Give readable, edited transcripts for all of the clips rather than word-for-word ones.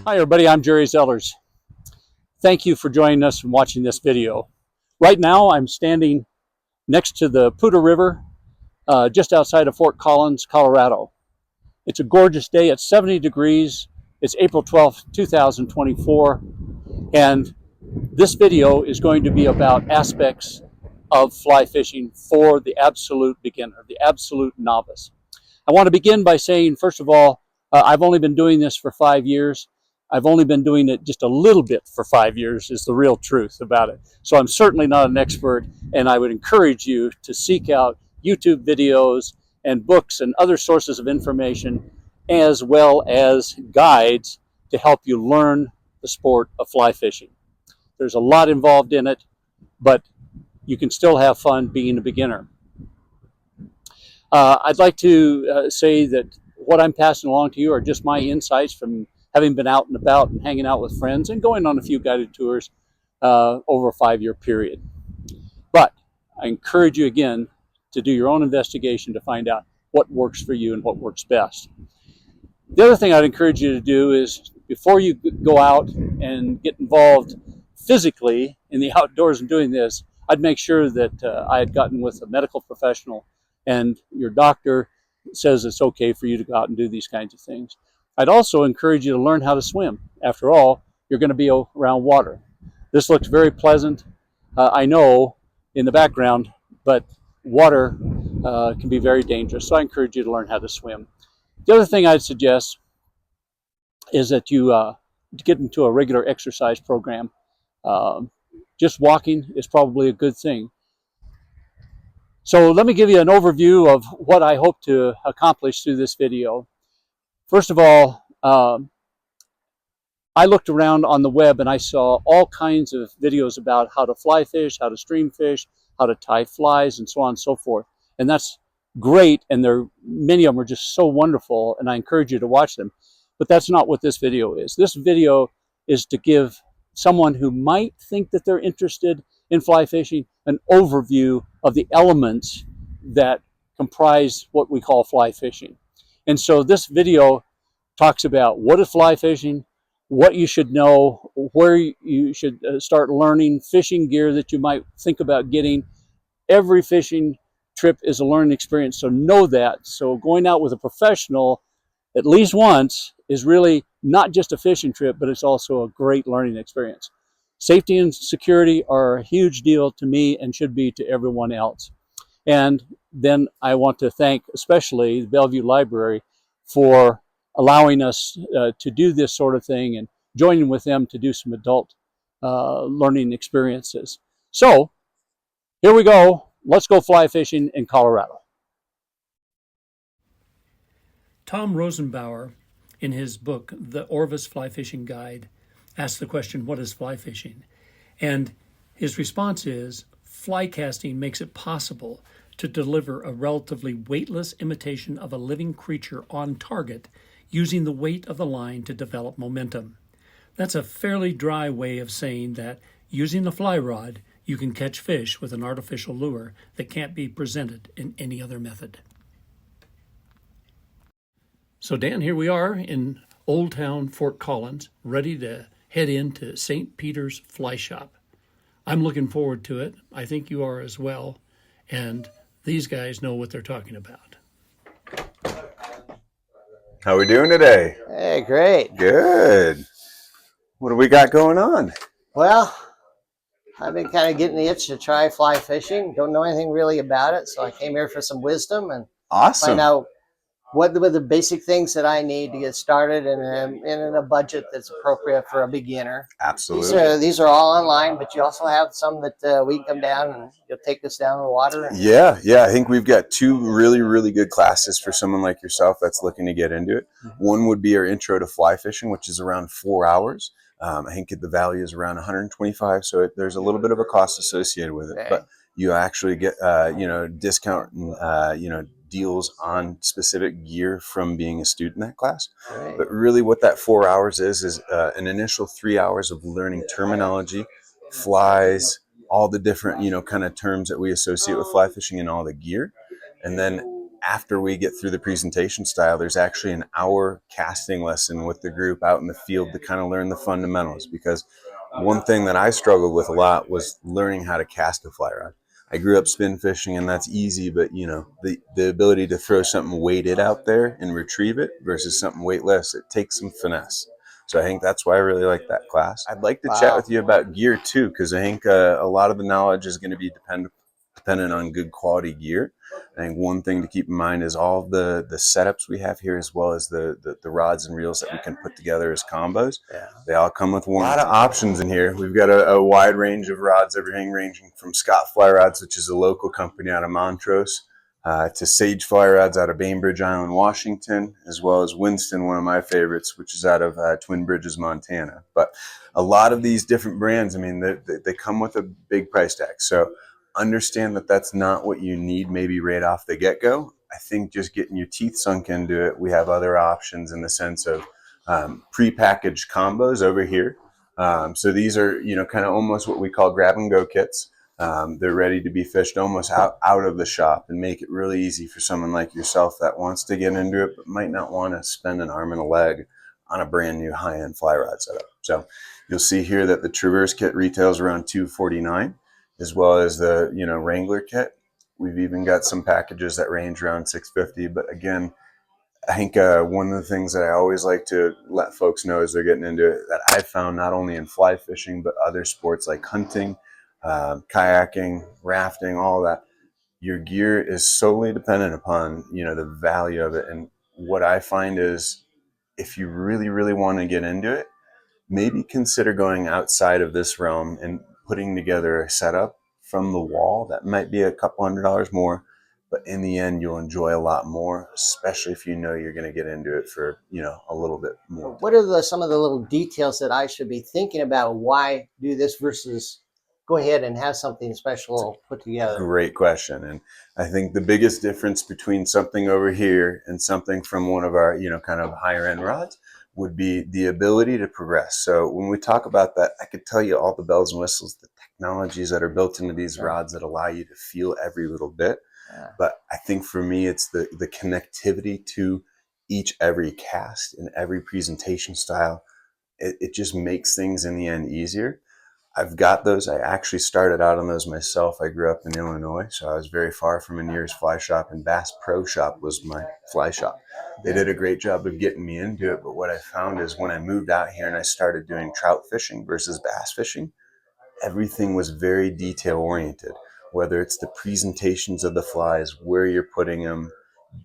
Hi everybody, I'm Jon Zellars. Thank you for joining us and watching this video. Right now I'm standing next to the Poudre River, just outside of Fort Collins, Colorado. It's a gorgeous day, it's 70 degrees, it's April 12th, 2024, and this video is going to be about aspects of fly fishing for the absolute beginner, the absolute novice. I want to begin by saying, first of all, I've only been doing this for 5 years. I've only been doing it just a little bit for 5 years is the real truth about it. So I'm certainly not an expert, and I would encourage you to seek out YouTube videos and books and other sources of information, as well as guides to help you learn the sport of fly fishing. There's a lot involved in it, but you can still have fun being a beginner. I'd like to say that what I'm passing along to you are just my insights from having been out and about and hanging out with friends and going on a few guided tours over a 5-year period. But I encourage you again to do your own investigation to find out what works for you and what works best. The other thing I'd encourage you to do is, before you go out and get involved physically in the outdoors and doing this, I'd make sure that I had gotten with a medical professional and your doctor says it's okay for you to go out and do these kinds of things. I'd also encourage you to learn how to swim. After all, you're going to be around water. This looks very pleasant, I know, in the background, but water can be very dangerous, so I encourage you to learn how to swim. The other thing I'd suggest is that you get into a regular exercise program. Just walking is probably a good thing. So let me give you an overview of what I hope to accomplish through this video. First of all, I looked around on the web and I saw all kinds of videos about how to fly fish, how to stream fish, how to tie flies, and so on and so forth. And that's great, and many of them are just so wonderful, and I encourage you to watch them. But that's not what this video is. This video is to give someone who might think that they're interested in fly fishing an overview of the elements that comprise what we call fly fishing. And so this video talks about what is fly fishing, what you should know, where you should start learning, fishing gear that you might think about getting. Every fishing trip is a learning experience, so know that. So going out with a professional at least once is really not just a fishing trip, but it's also a great learning experience. Safety and security are a huge deal to me and should be to everyone else. And then I want to thank especially the Bellevue Library for allowing us to do this sort of thing and joining with them to do some adult learning experiences. So here we go. Let's go fly fishing in Colorado. Tom Rosenbauer, in his book, The Orvis Fly Fishing Guide, asked the question, what is fly fishing? And his response is, fly casting makes it possible to deliver a relatively weightless imitation of a living creature on target using the weight of the line to develop momentum. That's a fairly dry way of saying that using a fly rod, you can catch fish with an artificial lure that can't be presented in any other method. So Dan, here we are in Old Town Fort Collins, ready to head into St. Peter's Fly Shop. I'm looking forward to it. I think you are as well. And these guys know what they're talking about. How are we doing today? Hey, great. Good. What do we got going on? Well, I've been kind of getting the itch to try fly fishing. Don't know anything really about it, so I came here for some wisdom and Awesome. find out what are the basic things that I need to get started and in a budget that's appropriate for a beginner. Absolutely. These are all online, but you also have some that we can come down and you'll take us down the water. Yeah. I think we've got 2 really, really good classes for someone like yourself that's looking to get into it. Mm-hmm. One would be our Intro to Fly Fishing, which is around 4 hours. I think the value is around $125, so there's a little bit of a cost associated with it. Okay. But you actually get, discount and, deals on specific gear from being a student in that class. Right. But really what that 4 hours is an initial 3 hours of learning terminology, flies, all the different, kind of terms that we associate with fly fishing and all the gear. And then after we get through the presentation style, there's actually an hour casting lesson with the group out in the field to kind of learn the fundamentals. Because one thing that I struggled with a lot was learning how to cast a fly rod. I grew up spin fishing, and that's easy, but the ability to throw something weighted out there and retrieve it versus something weightless, it takes some finesse. So I think that's why I really like that class. I'd like to chat with you about gear too, because I think a lot of the knowledge is going to be dependent on good quality gear. I think one thing to keep in mind is all the setups we have here, as well as the rods and reels that we can put together as combos. Yeah. They all come with warranty. A lot of options in here. We've got a wide range of rods, everything ranging from Scott Fly Rods, which is a local company out of Montrose, to Sage Fly Rods out of Bainbridge Island, Washington, as well as Winston, one of my favorites, which is out of Twin Bridges, Montana. But a lot of these different brands, I mean, they come with a big price tag. So understand that that's not what you need maybe right off the get-go. I think just getting your teeth sunk into it, we have other options in the sense of pre-packaged combos over here. So these are, kind of almost what we call grab-and-go kits. They're ready to be fished almost out of the shop, and make it really easy for someone like yourself that wants to get into it but might not want to spend an arm and a leg on a brand new high-end fly rod setup. So you'll see here that the Traverse kit retails around $249. As well as the Wrangler kit. We've even got some packages that range around $650. But again, I think one of the things that I always like to let folks know as they're getting into it, that I've found not only in fly fishing but other sports like hunting, kayaking, rafting, all that, your gear is solely dependent upon the value of it. And what I find is, if you really, really want to get into it, maybe consider going outside of this realm and putting together a setup from the wall that might be a couple $100 more, but in the end you'll enjoy a lot more, especially if you're going to get into it for a little bit more. What are some of the little details that I should be thinking about? Why do this versus go ahead and have something special put together? Great question. And I think the biggest difference between something over here and something from one of our kind of higher end rods would be the ability to progress. So when we talk about that, I could tell you all the bells and whistles, the technologies that are built into these rods that allow you to feel every little bit. Yeah. But I think for me, it's the connectivity to every cast and every presentation style. It just makes things in the end easier. I've got those. I actually started out on those myself. I grew up in Illinois, so I was very far from a nearest fly shop, and Bass Pro Shop was my fly shop. They did a great job of getting me into it, but what I found is when I moved out here and I started doing trout fishing versus bass fishing, everything was very detail oriented, whether it's the presentations of the flies, where you're putting them,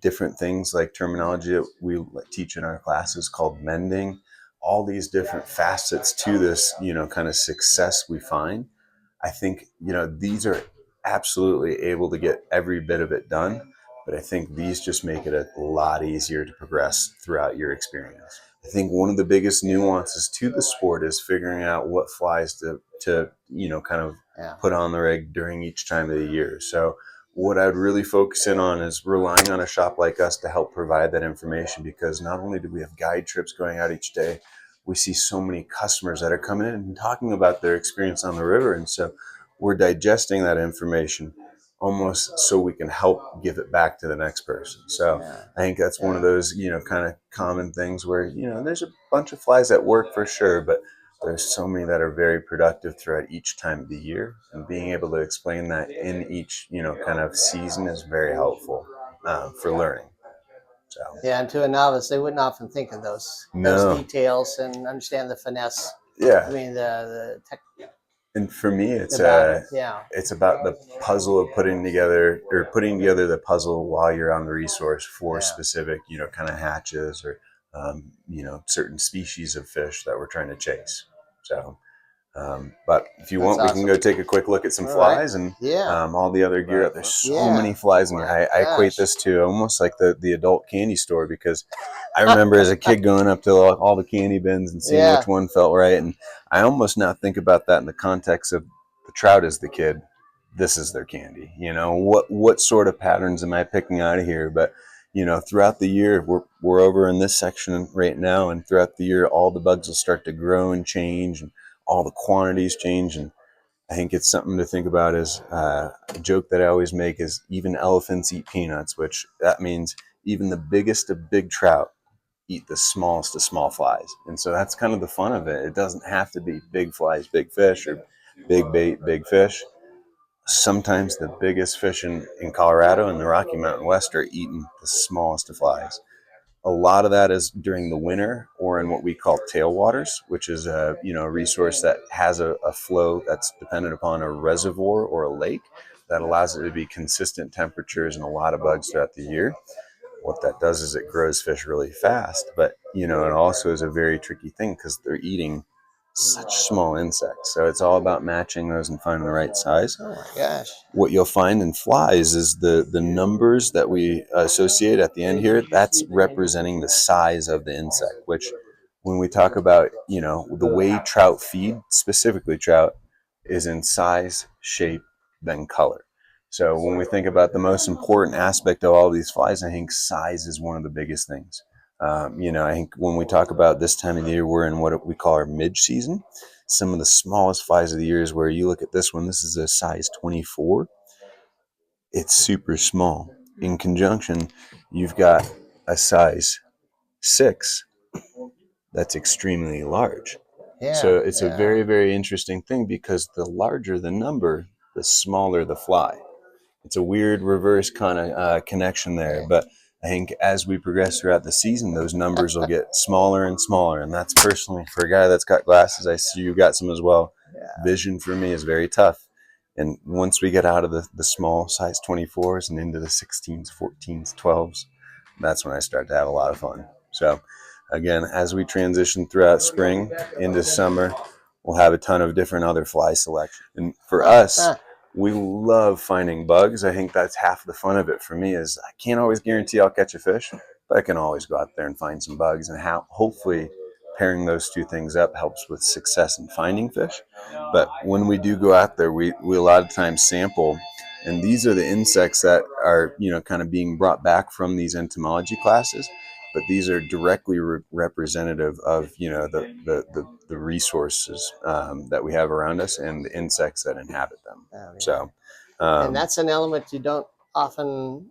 different things like terminology that we teach in our classes called mending, all these different facets to this, kind of success we find. I think, these are absolutely able to get every bit of it done, but I think these just make it a lot easier to progress throughout your experience. I think one of the biggest nuances to the sport is figuring out what flies to kind of put on the rig during each time of the year. So what I'd really focus in on is relying on a shop like us to help provide that information, because not only do we have guide trips going out each day, we see so many customers that are coming in and talking about their experience on the river. And so we're digesting that information almost so we can help give it back to the next person. So I think that's one of those, kind of common things where, there's a bunch of flies that work for sure, but there's so many that are very productive throughout each time of the year, and being able to explain that in each, kind of season is very helpful for learning. So. Yeah, and to a novice, they wouldn't often think of those details and understand the finesse. Yeah. I mean, the tech. And for me, it's about the puzzle of putting together the puzzle while you're on the resource for specific, kind of hatches or, certain species of fish that we're trying to chase. So, but if you want, we can go take a quick look at some flies and all the other gear. There's so many flies in here. I equate this to almost like the adult candy store, because I remember as a kid going up to all the candy bins and seeing which one felt right. And I almost now think about that in the context of the trout is the kid. This is their candy. What sort of patterns am I picking out of here? But throughout the year, we're over in this section right now, and throughout the year, all the bugs will start to grow and change, and all the quantities change. And I think it's something to think about. Is a joke that I always make is even elephants eat peanuts, which that means even the biggest of big trout eat the smallest of small flies. And so that's kind of the fun of it. It doesn't have to be big flies, big fish, or big bait, big fish. Sometimes the biggest fish in Colorado and the Rocky Mountain West are eating the smallest of flies. A lot of that is during the winter or in what we call tailwaters, which is a resource that has a flow that's dependent upon a reservoir or a lake that allows it to be consistent temperatures and a lot of bugs throughout the year. What that does is it grows fish really fast, but it also is a very tricky thing because they're eating such small insects. So it's all about matching those and finding the right size. Oh my gosh. What you'll find in flies is the numbers that we associate at the end here, that's representing the size of the insect, which when we talk about, the way trout feed, specifically trout, is in size, shape, then color. So when we think about the most important aspect of all these flies, I think size is one of the biggest things. I think when we talk about this time of the year, we're in what we call our mid-season. Some of the smallest flies of the year is where you look at this one. This is a size 24. It's super small. In conjunction, you've got a size 6 that's extremely large. Yeah. So it's a very, very interesting thing because the larger the number, the smaller the fly. It's a weird reverse kind of connection there. But I think as we progress throughout the season, those numbers will get smaller and smaller. And that's personally, for a guy that's got glasses, I see you got some as well. Vision for me is very tough. And once we get out of the small size 24s and into the 16s, 14s, 12s, that's when I start to have a lot of fun. So again, as we transition throughout spring into summer, we'll have a ton of different other fly selection. And for us, we love finding bugs. I think that's half the fun of it for me is I can't always guarantee I'll catch a fish, but I can always go out there and find some bugs. And hopefully pairing those two things up helps with success in finding fish. But when we do go out there, we a lot of times sample. And these are the insects that are, kind of being brought back from these entomology classes. But these are directly representative of, the resources that we have around us and the insects that inhabit them. Oh, yeah. So, and that's an element you don't often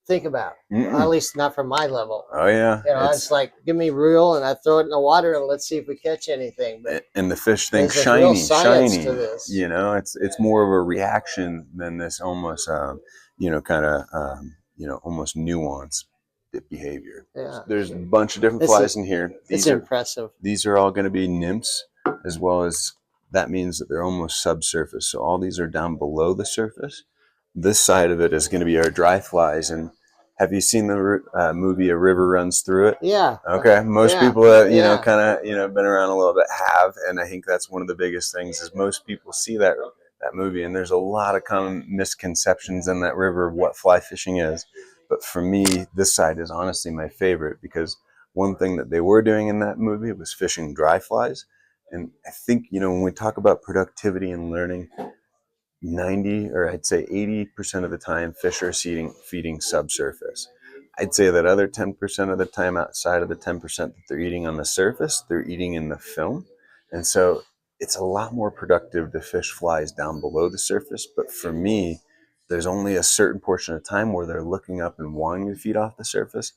think about, at least not from my level. Oh yeah, it's like give me reel and I throw it in the water and let's see if we catch anything. But and the fish think there's shiny, real science shiny. to this. It's more of a reaction than this almost, almost nuanced behavior. Yeah. There's a bunch of different flies in here. It's impressive. These are all going to be nymphs, as well as that means that they're almost subsurface. So all these are down below the surface. This side of it is going to be our dry flies. And have you seen the movie A River Runs Through It? Yeah. Okay. Most people that, kind of, been around a little bit have. And I think that's one of the biggest things is most people see that movie. And there's a lot of common misconceptions in that river of what fly fishing is. But for me, this side is honestly my favorite because one thing that they were doing in that movie was fishing dry flies. And I think, when we talk about productivity and learning, 90 or I'd say 80% of the time fish are feeding subsurface. I'd say that other 10% of the time outside of the 10% that they're eating on the surface, they're eating in the film. And so it's a lot more productive to fish flies down below the surface. But for me, there's only a certain portion of time where they're looking up and wanting to feed off the surface.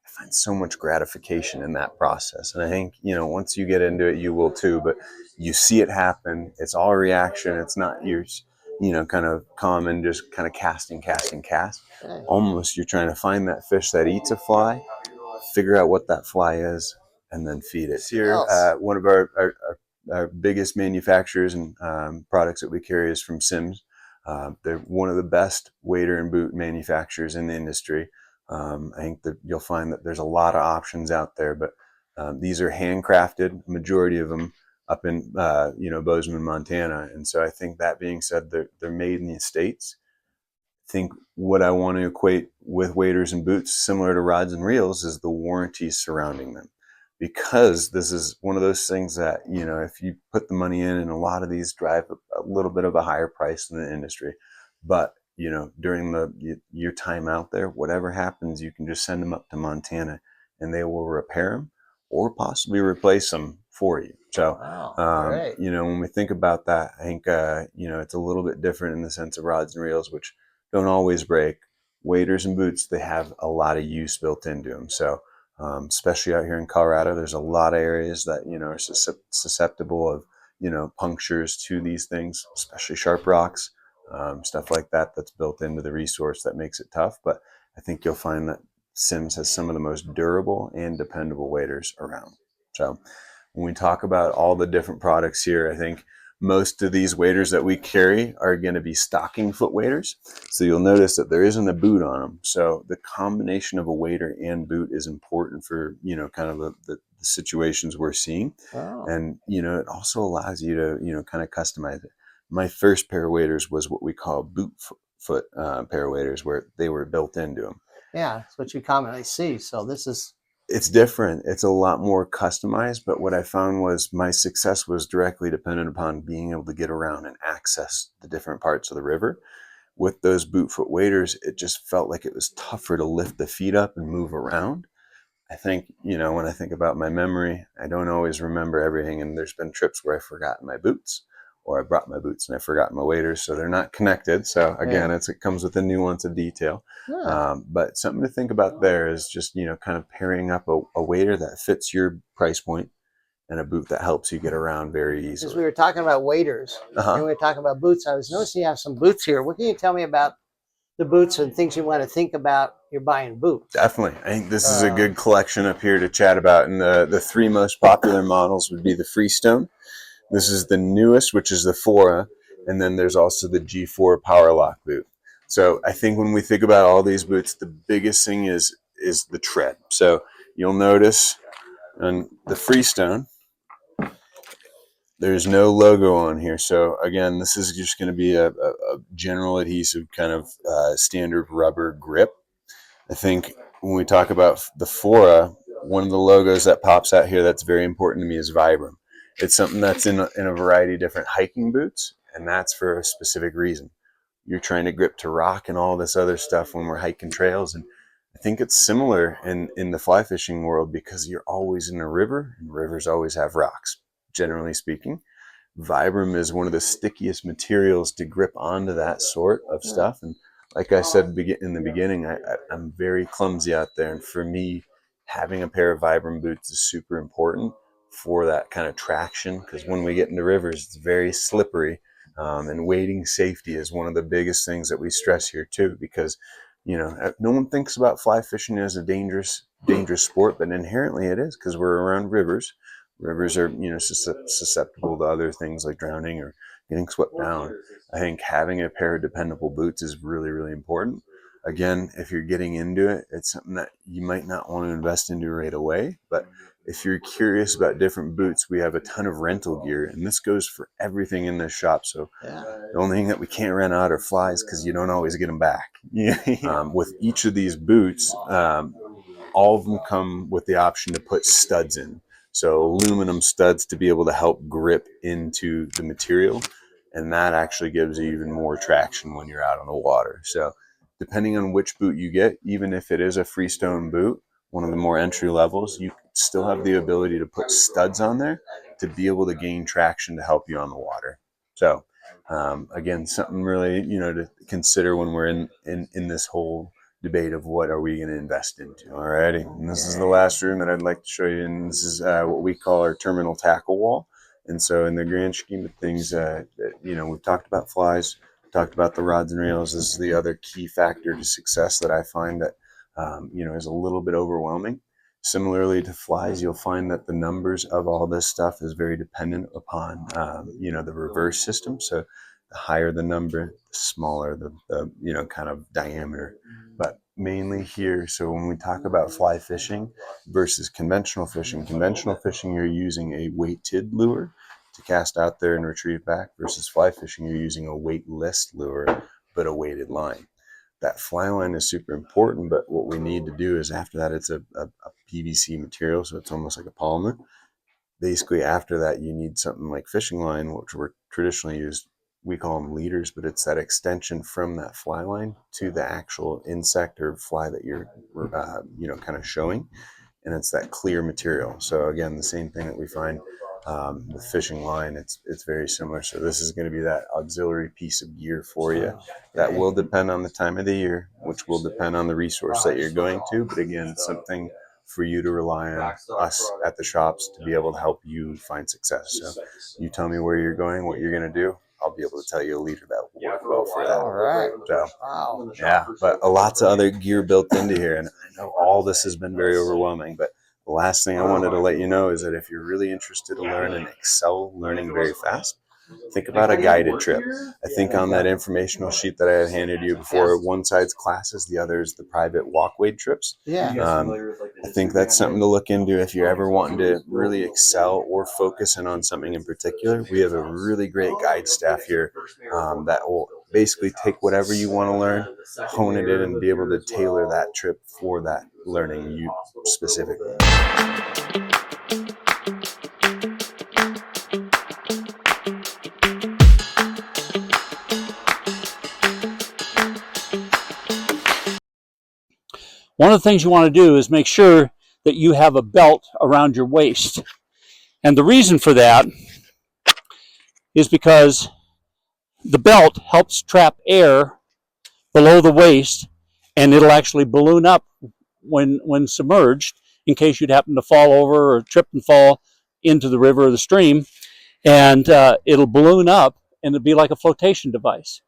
I find so much gratification in that process. And I think, once you get into it, you will too, but you see it happen. It's all reaction. It's not your, kind of calm and just kind of cast. Almost you're trying to find that fish that eats a fly, figure out what that fly is, and then feed it. Here, one of our biggest manufacturers and products that we carry is from Sims. They're one of the best wader and boot manufacturers in the industry. I think that you'll find that there's a lot of options out there, but these are handcrafted, majority of them up in, Bozeman, Montana. And so I think that being said, they're made in the States. I think what I want to equate with waders and boots, similar to rods and reels, is the warranties surrounding them. Because this is one of those things that, if you put the money in, and a lot of these drive a little bit of a higher price in the industry, but during your time out there, whatever happens, you can just send them up to Montana and they will repair them or possibly replace them for you. So, Wow, great. you know, when we think about that, I think, you know, it's a little bit different in the sense of rods and reels, which don't always break. Waders and boots, they have a lot of use built into them. So, especially out here in Colorado, there's a lot of areas that, you know, are susceptible of, you know, punctures to these things, especially sharp rocks, stuff like that, that's built into the resource that makes it tough. But I think you'll find that Sims has some of the most durable and dependable waders around. So when we talk about all the different products here, I think most of these waders that we carry are going to be stocking foot waders. So you'll notice that there isn't a boot on them. So the combination of a wader and boot is important for, you know, kind of the situations we're seeing. Oh, And, you know, it also allows you to, you know, kind of customize it. My first pair of waders was what we call boot foot pair of waders, where they were built into them. yeah, that's what you commonly see. So this is, It's different. It's a lot more customized, but what I found was my success was directly dependent upon being able to get around and access the different parts of the river. With those boot foot waders, it just felt like it was tougher to lift the feet up and move around. I think, you know, when I think about my memory, I don't always remember everything. And there's been trips where I've forgotten my boots, or I brought my boots and I forgot my waders. So they're not connected. So again, yeah. it comes with a nuance of detail. Huh. But something to think about there is just, you know, kind of pairing up a wader that fits your price point and a boot that helps you get around very As we easily. were talking about waders and we were talking about boots, I was noticing you have some boots here. What can you tell me about the boots and things you want to think about you're buying boots? Definitely. I think this is a good collection up here to chat about. And the three most popular models would be the Freestone. This is the newest, which is the Fora. And then there's also the G4 Power Lock boot. So I think when we think about all these boots, the biggest thing is the tread. So you'll notice on the Freestone, there's no logo on here. So again, this is just going to be a general adhesive kind of standard rubber grip. I think when we talk about the Fora, one of the logos that pops out here that's very important to me is Vibram. It's something that's in a variety of different hiking boots, and that's for a specific reason. You're trying to grip to rock and all this other stuff when we're hiking trails. And I think it's similar in the fly fishing world because you're always in a river, and rivers always have rocks, generally speaking. Vibram is one of the stickiest materials to grip onto that sort of stuff. And like I said in the beginning, I'm very clumsy out there. And for me, having a pair of Vibram boots is super important for that kind of traction. Because when we get into rivers, it's very slippery. And wading safety is one of the biggest things that we stress here too. Because, you know, no one thinks about fly fishing as a dangerous sport, but inherently it is because we're around rivers. Rivers are, you know, susceptible to other things like drowning or getting swept down. I think having a pair of dependable boots is really, really important. Again, if you're getting into it, it's something that you might not want to invest into right away. But if you're curious about different boots, we have a ton of rental gear, and this goes for everything in this shop. So the only thing that we can't rent out are flies because you don't always get them back. With each of these boots, all of them come with the option to put studs in. So aluminum studs to be able to help grip into the material. And that actually gives you even more traction when you're out on the water. So depending on which boot you get, even if it is a Freestone boot, one of the more entry levels, you still have the ability to put studs on there to be able to gain traction to help you on the water. So again, something really, you know, to consider when we're in this whole debate of what are we going to invest into. Alrighty, and this is the last room that I'd like to show you, and this is what we call our terminal tackle wall. And so in the grand scheme of things, you know, we've talked about flies, talked about the rods and reels. This is the other key factor to success that I find that, you know, is a little bit overwhelming. Similarly to flies, you'll find that the numbers of all this stuff is very dependent upon, you know, the reverse system. So the higher the number, the smaller the you know, kind of diameter. But mainly here, so when we talk about fly fishing versus conventional fishing, you're using a weighted lure to cast out there and retrieve back, versus fly fishing, you're using a weightless lure, but a weighted line. That fly line is super important, but what we need to do is after that, it's a PVC material, so it's almost like a polymer. Basically, after that, you need something like fishing line, which we're traditionally used. We call them leaders, but it's that extension from that fly line to the actual insect or fly that you're, you know, kind of showing. and it's that clear material. So again, the same thing that we find with fishing line, it's very similar. So this is going to be that auxiliary piece of gear for you. That will depend on the time of the year, which will depend on the resource that you're going to. But again, something for you to rely on us at the shops to be able to help you find success. So you tell me where you're going, what you're going to do. I'll be able to tell you a leader that will work well for that. All right. So, Wow. yeah, but lots of other gear built into here. And I know all this has been very overwhelming, but the last thing I wanted to let you know is that if you're really interested to learn and excel learning very fast, think about a guided trip. I think on that informational sheet that I had handed you before, one side's classes, the other is the private walkway trips. Yeah. I think that's something to look into if you're ever wanting to really excel or focus in on something in particular. We have a really great guide staff here that will basically take whatever you want to learn, hone it in, and be able to tailor that trip for that learning you specifically. One of the things you want to do is make sure that you have a belt around your waist. And the reason for that is because the belt helps trap air below the waist, and it'll actually balloon up when submerged in case you'd happen to fall over or trip and fall into the river or the stream. And it'll balloon up, and it'll be like a flotation device.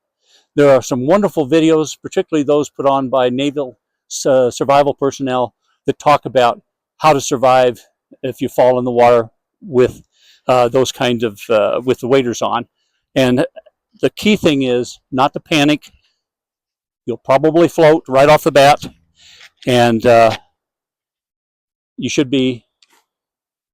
There are some wonderful videos, particularly those put on by naval survival personnel, that talk about how to survive if you fall in the water with those kinds of with the waders on. And the key thing is not to panic. You'll probably float right off the bat, and you should be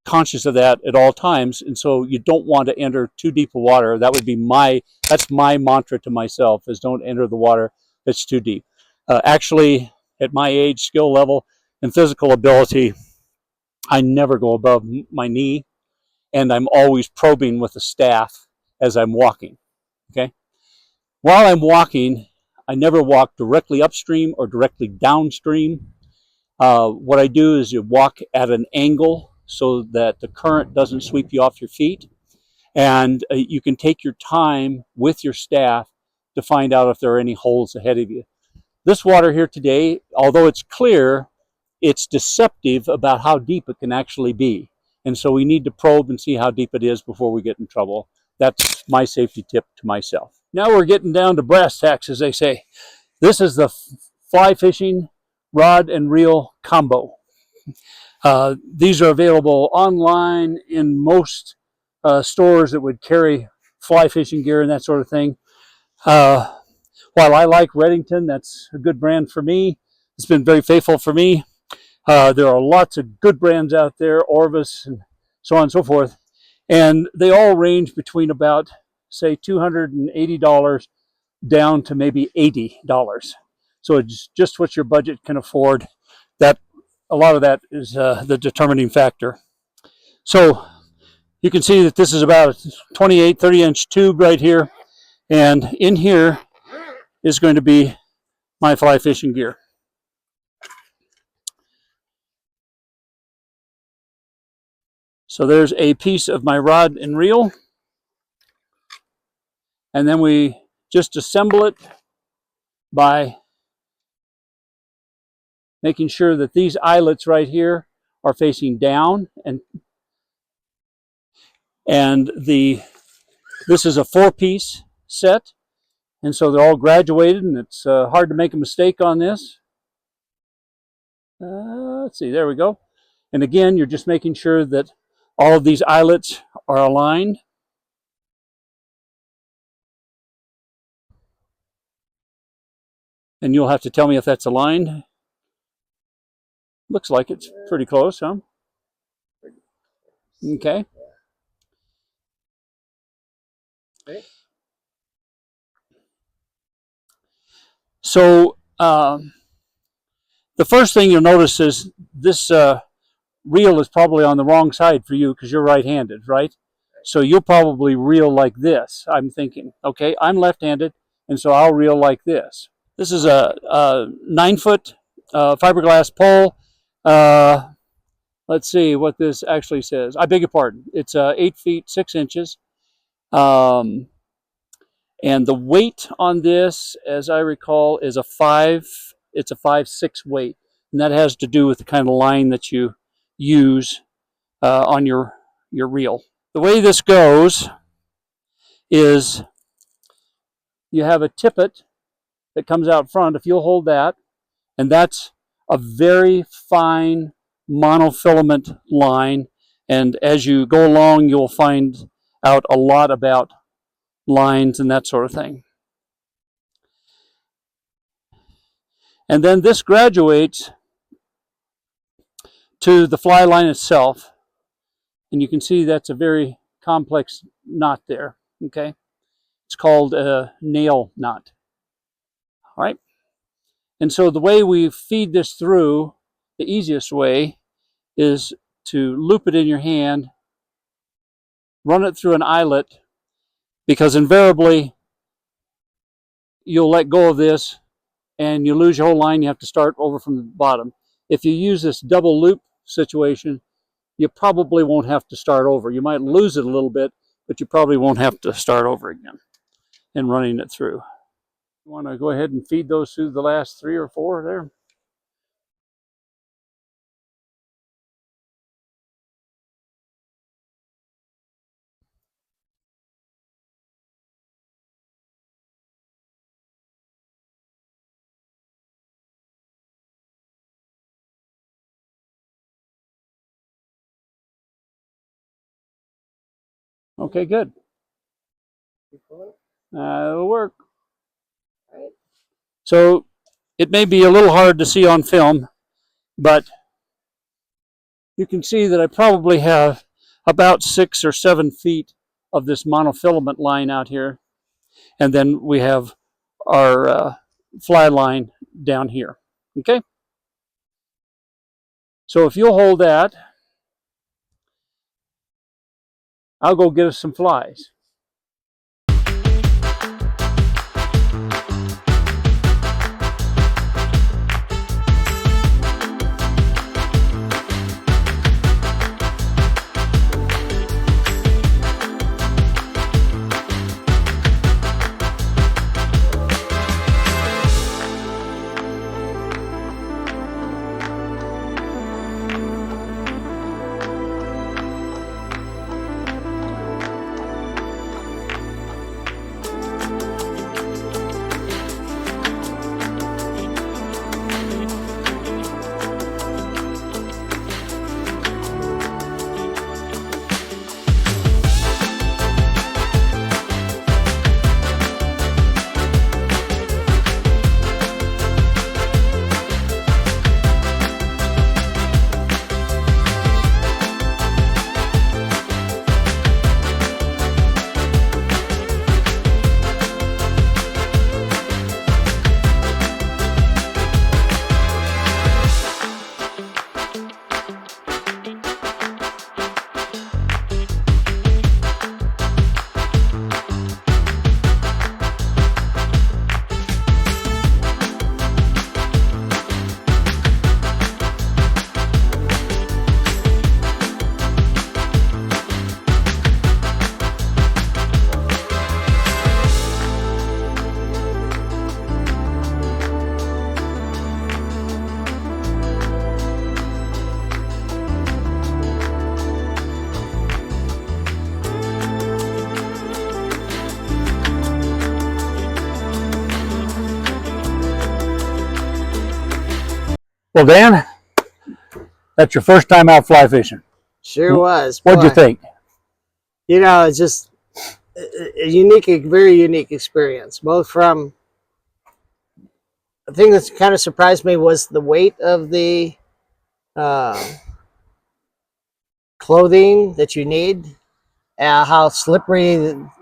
conscious of that at all times. And so you don't want to enter too deep of water. That would be that's my mantra to myself, is don't enter the water that's too deep. Actually, at my age, skill level, and physical ability, I never go above my knee, and I'm always probing with a staff as I'm walking. Okay? While I'm walking, I never walk directly upstream or directly downstream. What I do is you walk at an angle so that the current doesn't sweep you off your feet, and you can take your time with your staff to find out if there are any holes ahead of you. This water here today, although it's clear, it's deceptive about how deep it can actually be. And so we need to probe and see how deep it is before we get in trouble. That's my safety tip to myself. Now we're getting down to brass tacks, as they say. This is the fly fishing rod and reel combo. These are available online in most stores that would carry fly fishing gear and that sort of thing. While I like Redington, that's a good brand for me. It's been very faithful for me. There are lots of good brands out there, Orvis and so on and so forth. And they all range between about, say, $280 down to maybe $80. So it's just what your budget can afford. That a lot of that is the determining factor. So you can see that this is about a 28, 30-inch tube right here. And in here is going to be my fly fishing gear. So there's a piece of my rod and reel. And then we just assemble it by making sure that these eyelets right here are facing down, and this is a 4-piece set, and so they're all graduated, and it's hard to make a mistake on this. Let's see, there we go. And again, you're just making sure that all of these eyelets are aligned. And you'll have to tell me if that's aligned. Looks like it's pretty close, huh? Okay. So the first thing you'll notice is this reel is probably on the wrong side for you because you're right-handed, right? So you'll probably reel like this, I'm thinking. Okay, I'm left-handed, and so I'll reel like this. This is a 9-foot fiberglass pole. let's see what this actually says. I beg your pardon. It's 8 feet 6 inches. And the weight on this, as I recall, is a 5. It's a 5/6 weight, and that has to do with the kind of line that you use on your reel. The way this goes is you have a tippet that comes out front. If you'll hold that, and that's a very fine monofilament line. And as you go along, you'll find out a lot about lines and that sort of thing. And then this graduates to the fly line itself. And you can see that's a very complex knot there. Okay. It's called a nail knot. All right. And so the way we feed this through, the easiest way, is to loop it in your hand, run it through an eyelet, because invariably you'll let go of this and you lose your whole line. You have to start over from the bottom. If you use this double loop situation, you probably won't have to start over. You might lose it a little bit, but you probably won't have to start over again in running it through. You want to go ahead and feed those through the last 3 or 4 there. Okay, good. That'll work. So it may be a little hard to see on film, but you can see that I probably have about 6 or 7 feet of this monofilament line out here. And then we have our fly line down here. Okay? So if you'll hold that, I'll go get us some flies. Well, Dan, that's your first time out fly fishing. Sure was. What'd you Boy. think? You know, it's just a unique, a very unique experience. Both from the thing that's kind of surprised me was the weight of the clothing that you need, how slippery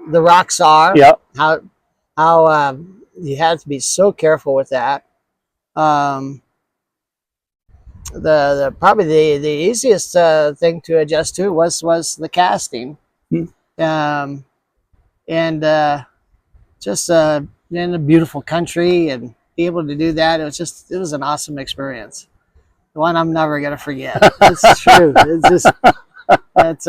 the rocks are. Yep. How you have to be so careful with that. The probably the easiest thing to adjust to was the casting. And just in a beautiful country and be able to do that, it was an awesome experience. the one I'm never gonna forget. It's true. It's just it's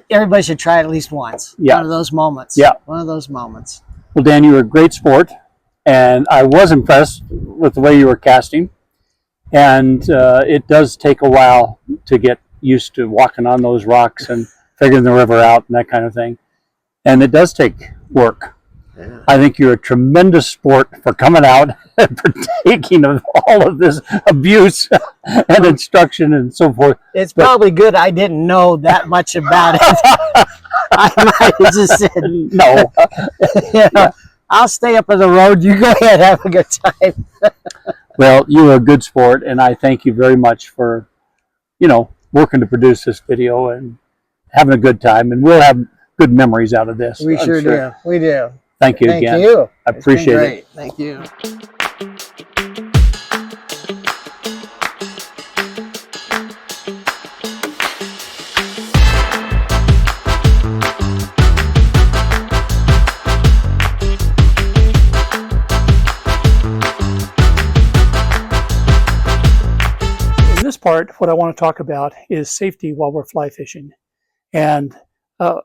everybody should try it at least once. Yeah. One of those moments. Yeah. One of those moments. Well, Dan, you were a great sport, and I was impressed with the way you were casting. And it does take a while to get used to walking on those rocks and figuring the river out and that kind of thing. And it does take work. Yeah. I think you're a tremendous sport for coming out and partaking of all of this abuse and instruction and so forth. It's probably good I didn't know that much about it. I might have just said, No. I'll stay up on the road. You go ahead, have a good time. Well, you were a good sport, and I thank you very much for, working to produce this video and having a good time. And we'll have good memories out of this. We sure do. We do. Thank you Thank again. you. I appreciate it. Thank you. In this part, what I want to talk about is safety while we're fly fishing. And the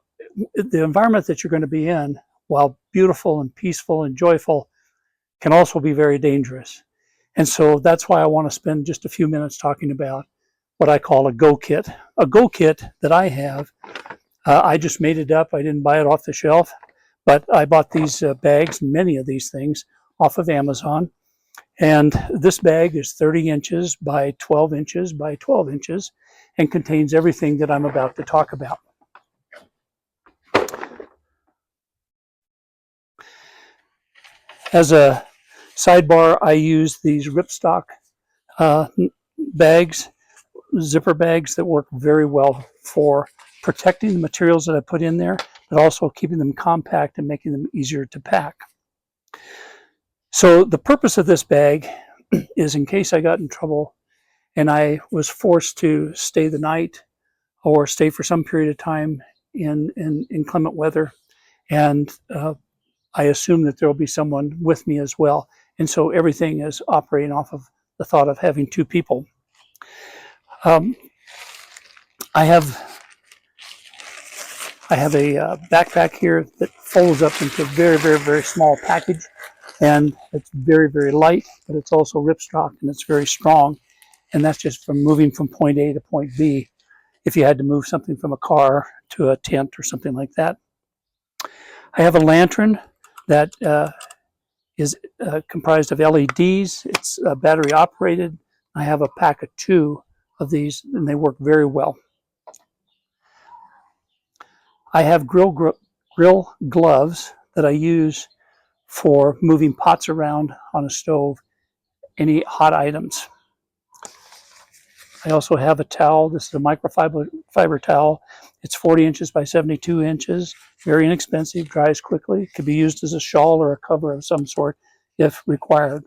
environment that you're going to be in, while beautiful and peaceful and joyful, can also be very dangerous. And so that's why I want to spend just a few minutes talking about what I call a go kit. A go kit that I have, I just made it up. I didn't buy it off the shelf, but I bought these bags, many of these things, off of Amazon. And this bag is 30 inches by 12 inches by 12 inches and contains everything that I'm about to talk about. As a sidebar, I use these ripstock bags, zipper bags that work very well for protecting the materials that I put in there, but also keeping them compact and making them easier to pack. So the purpose of this bag is in case I got in trouble and I was forced to stay the night or stay for some period of time in inclement weather. And I assume that there will be someone with me as well. And so everything is operating off of the thought of having two people. I have a backpack here that folds up into a very, very, very small package. And it's very, very light, but it's also ripstock and it's very strong. And that's just from moving from point A to point B. If you had to move something from a car to a tent or something like that. I have a lantern that is comprised of LEDs. It's battery operated. I have a pack of 2 of these and they work very well. I have grill gloves that I use for moving pots around on a stove, any hot items. I also have a towel. This is a microfiber towel. It's 40 inches by 72 inches, very inexpensive, dries quickly. It could be used as a shawl or a cover of some sort if required.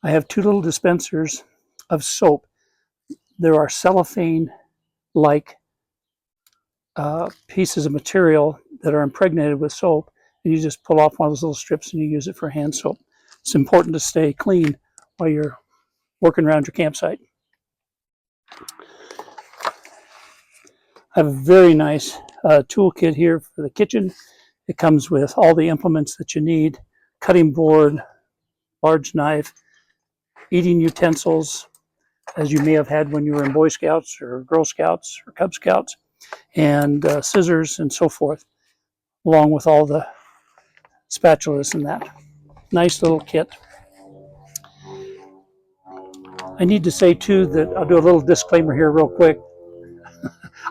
I have 2 little dispensers of soap. There are cellophane-like pieces of material that are impregnated with soap, and you just pull off one of those little strips and you use it for hand soap. It's important to stay clean while you're working around your campsite. I have a very nice toolkit here for the kitchen. It comes with all the implements that you need: cutting board, large knife, eating utensils, as you may have had when you were in Boy Scouts or Girl Scouts or Cub Scouts, and scissors and so forth, along with all the spatulas and that. Nice little kit. I need to say too that I'll do a little disclaimer here real quick.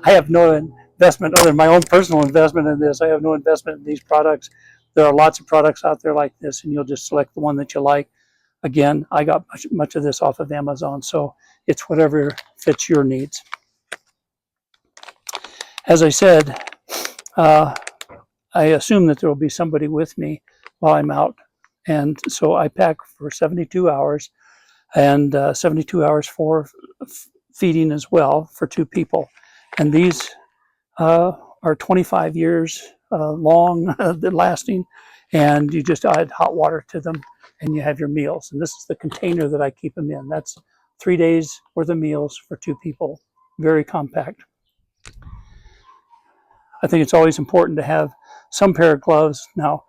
I have no investment other than my own personal investment in this. I have no investment in these products. There are lots of products out there like this, and you'll just select the one that you like. Again, I got much of this off of Amazon, so it's whatever fits your needs. As I said, I assume that there will be somebody with me while I'm out, and so I pack for 72 hours, and 72 hours for feeding as well for 2 people. And these are 25 years long, lasting, and you just add hot water to them and you have your meals. And this is the container that I keep them in. That's 3 days worth of meals for 2 people. Very compact. I think it's always important to have some pair of gloves. Now,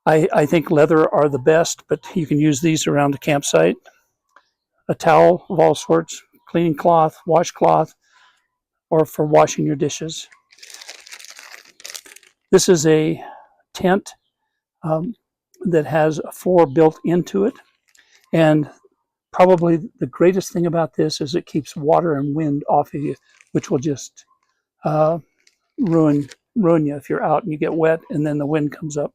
I think leather are the best, but you can use these around the campsite. A towel of all sorts, cleaning cloth, washcloth, or for washing your dishes. This is a tent that has a floor built into it. And probably the greatest thing about this is it keeps water and wind off of you, which will just ruin you if you're out and you get wet and then the wind comes up.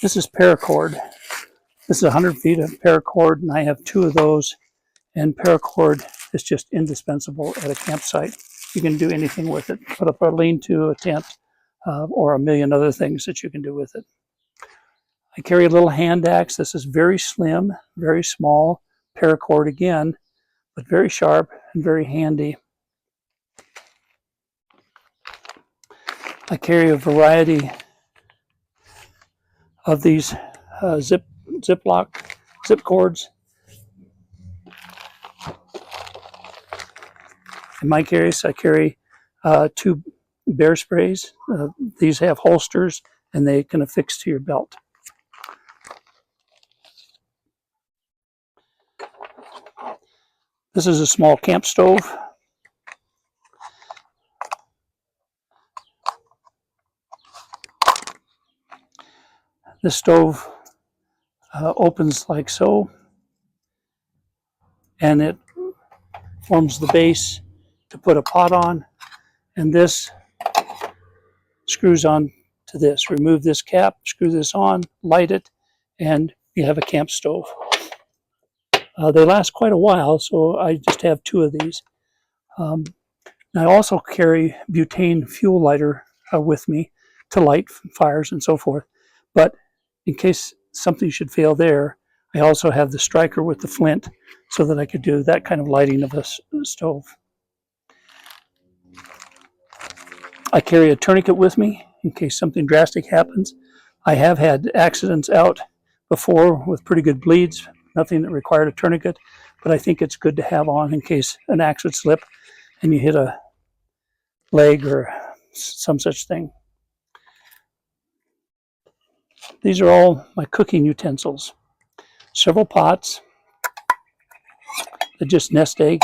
This is paracord. This is 100 feet of paracord, and I have 2 of those. And paracord is just indispensable at a campsite. You can do anything with it. Put up a lean-to, a tent, or a million other things that you can do with it. I carry a little hand axe. This is very slim, very small, paracord again, but very sharp and very handy. I carry a variety of these zip cords. In my case, I carry 2 bear sprays. These have holsters and they can affix to your belt. This is a small camp stove. This stove opens like so, and it forms the base to put a pot on, and this screws on to this. Remove this cap, screw this on, light it, and you have a camp stove. They last quite a while, so I just have 2 of these. I also carry butane fuel lighter with me to light fires and so forth, but in case something should fail there, I also have the striker with the flint so that I could do that kind of lighting of a stove. I carry a tourniquet with me in case something drastic happens. I have had accidents out before with pretty good bleeds, nothing that required a tourniquet, but I think it's good to have on in case an axe would slip and you hit a leg or some such thing. These are all my cooking utensils. Several pots that just nest egg.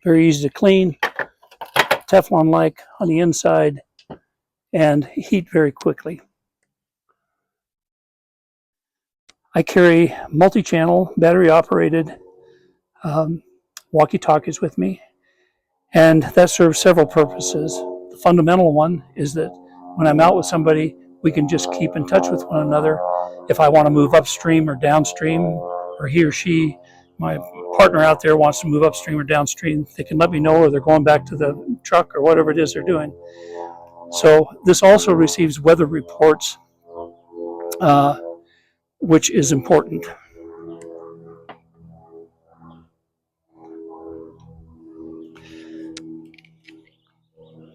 Very easy to clean, Teflon-like on the inside, and heat very quickly. I carry multi-channel, battery-operated walkie-talkies with me, and that serves several purposes. The fundamental one is that when I'm out with somebody, we can just keep in touch with one another. If I want to move upstream or downstream, or he or she, my partner out there wants to move upstream or downstream, they can let me know, or they're going back to the truck or whatever it is they're doing. So this also receives weather reports, which is important.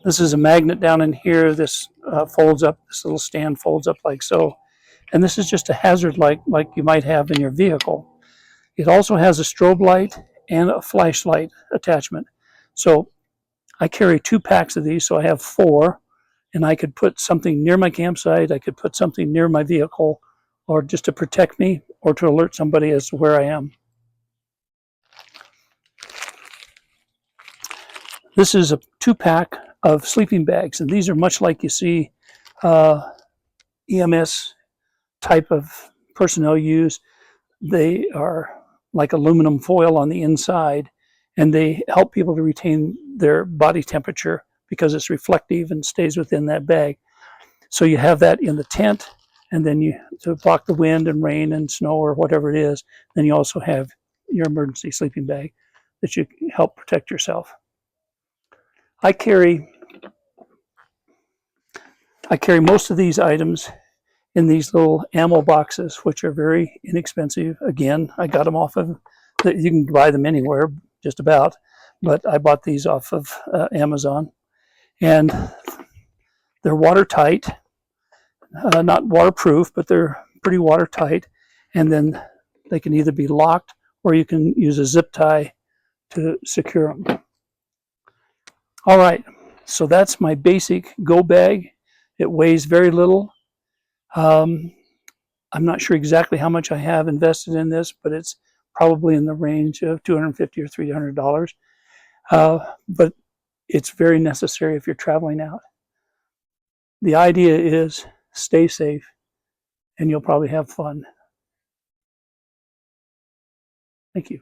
This is a magnet down in here. This folds up, this little stand folds up like so. And this is just a hazard light like you might have in your vehicle. It also has a strobe light and a flashlight attachment. So I carry 2 packs of these, so I have 4. And I could put something near my campsite, I could put something near my vehicle, or just to protect me or to alert somebody as to where I am. This is a 2-pack of sleeping bags, and these are much like you see EMS type of personnel use. They are like aluminum foil on the inside, and they help people to retain their body temperature because it's reflective and stays within that bag. So you have that in the tent, and then you to block the wind and rain and snow or whatever it is. Then you also have your emergency sleeping bag that you help protect yourself. I carry most of these items in these little ammo boxes, which are very inexpensive. Again, I got them off of, you can buy them anywhere, just about, but I bought these off of Amazon. and they're watertight, not waterproof, but they're pretty watertight. And then they can either be locked or you can use a zip tie to secure them. All right, so that's my basic go bag. It weighs very little. I'm not sure exactly how much I have invested in this, but it's probably in the range of $250 or $300. But it's very necessary if you're traveling out. The idea is stay safe, and you'll probably have fun. Thank you.